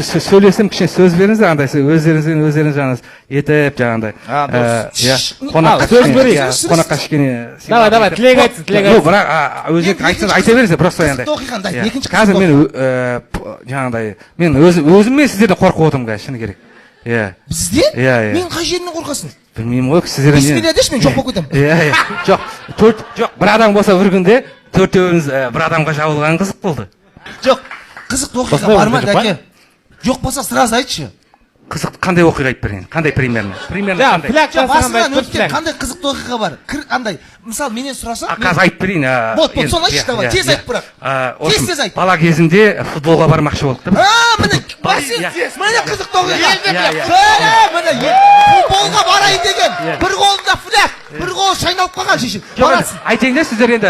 söylesem kişi söz veriniz андай өздеріңіз жаңыз етіп жаңағындай. Қонаққа сөз берейік. Қонаққа кішкене. Давай, тілек айтсын, тілек айтсын. Бірақ өзіңіз айтсаңыз айта беріңіз, просто енді. Қазір мен жаңағындай мен өзіммен сіздерден қорқып отырмын қазір, шыны керек. Иә. Бізден? Иә. Мен қай жерінен қорқасың? Білмеймін ғой, сіздерден. Бисмилля деші, мен жоқ болып кетемін. Иә. Жоқ, бір адам болса бір күнде төртеуіңіз бір адамға жабылған қызық болды. Жоқ, қызық оқиға бар ма, дәке? Жоқ болса сразу айтшы. Қызық қандай оқиға айтып берейін? Қандай примерно? Примерно қандай? Басынан өткен қандай қызық оқиға бар? Андай, мысалы менен сұрасам, қазір айтып берейін. Вот, соны айтшы, давай, тез айт бірақ. Тез айт. Бала кезімде футболға бармақшы болдық. Міне, міне қызық оқиға. Міне, футболға барайын деген. Бір қолында фляг, бір қолы шайналып қалған шешем. Барасың. Айтайын да сіздер енді.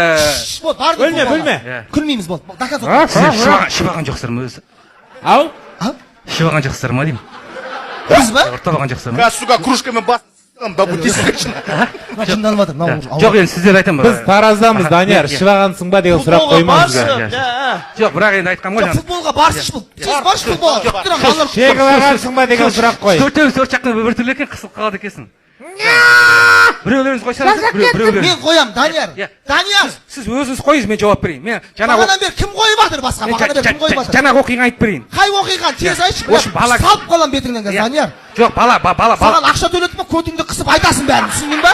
Бөлме. Күлмейміз болды. Сіздер шыбаған жоқсыздар ма өзі? Ау? Шыбаған жоқсыздар ма деймін? Біз ба? Ұрталаған жоқсыздар ма? Қазір суға кружкамен басып бабутесің. Жынданыватыр. Жоқ, енді сіздер айтамын. Біз тараздамыз, Данияр, шыбағансың ба деген сұрақ қоймаңыз. Жоқ, бірақ енді айтқам ғой. Футболға барсыш бұл. Тез баршы футболға. Шегілағансың ба деген сұрақ қой. Төртеуіңіз төрт жақтан бір түрлі екен, қысылып қалады екенсің. Біреулеріңіз қойсаңыз, біреулеріңіз. Мен қоям, Данияр. Данияр. Сіз өзіңіз қойыңыз, мен жауап берейін. Мен бағанадан бері кім қойып жатыр басқа? Бағанадан бері кім қойып жатыр? Жаңағы оқиғаны айтып берейін. Қай оқиғаны? Тез айтшы. Салып қалам бетіңнен қазір, Данияр. Жоқ, бала. Саған ақша төлетіп па, көтіңді қысып айтасың бәрін, түсіндің ба?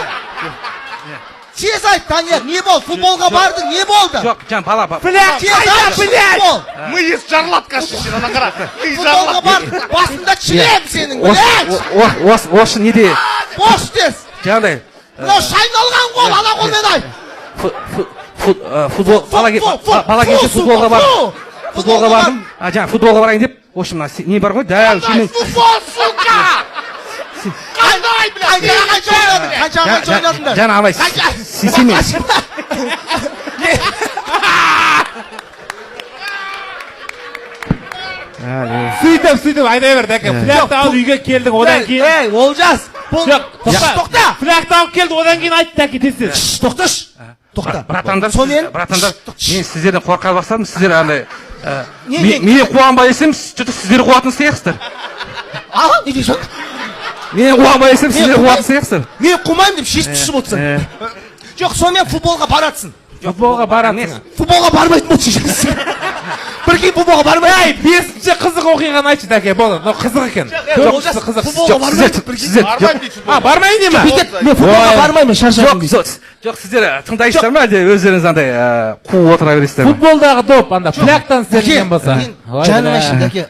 Тез айт, Данияр, не болды? Футболға бардың, не болды? Жоқ, жаңа бала. Тез айт, футбол. Миыз жарылатқашы сен ана қара. Футболға бардың, басында член сенің, блядь. Осы неде? Бош тез. Жаңағыдай. Мынау шайналған қол, ана қолмен айт. Бала кезде футболға бардым. Футболға бардым. Жаңа футболға барайын деп, осы не бар ғой? Қандай футбол, сука! Қандай, блядь! Қанша ойнадыңдар? Жаңа абай, сесеме. Сөйтіп, айдай бер, дәке. Флягты алып үйге келдің, одан кейін... Ей, Олжас! Тоқта! Флягты алып келдің, одан кейін айт, дәке, тез. Тоқташ! Тоқта. Братандар, мен сіздерден қорқа бастадым, сіздер андай... Мен қуанбай есем, сіздер қуатын сияқсыздар. Не дейсің? Мен қуанбай есем, сіздер қуатын сияқсыздар. Мен қумайым деп шешіп түсіп отырсың. Жоқ, сонымен футболға баратсың. Футболға баратың. Футболға бармайтын болды шешесің. Бір кейін футболға бармайтын. Ей, бесінші қызық оқиғаны айтшы, дәке, болды. Қызық екен. Футболға бармайтын. Бармайын не ма? Мен футболға бармаймын, шаршадым. Жоқ, сіздер тыңдайсыздар ма, өздеріңіз андай қуып отыра бересіздер ма? Футболдағы доп, анда флягтан істелген болса. Жаным ашын, дәке.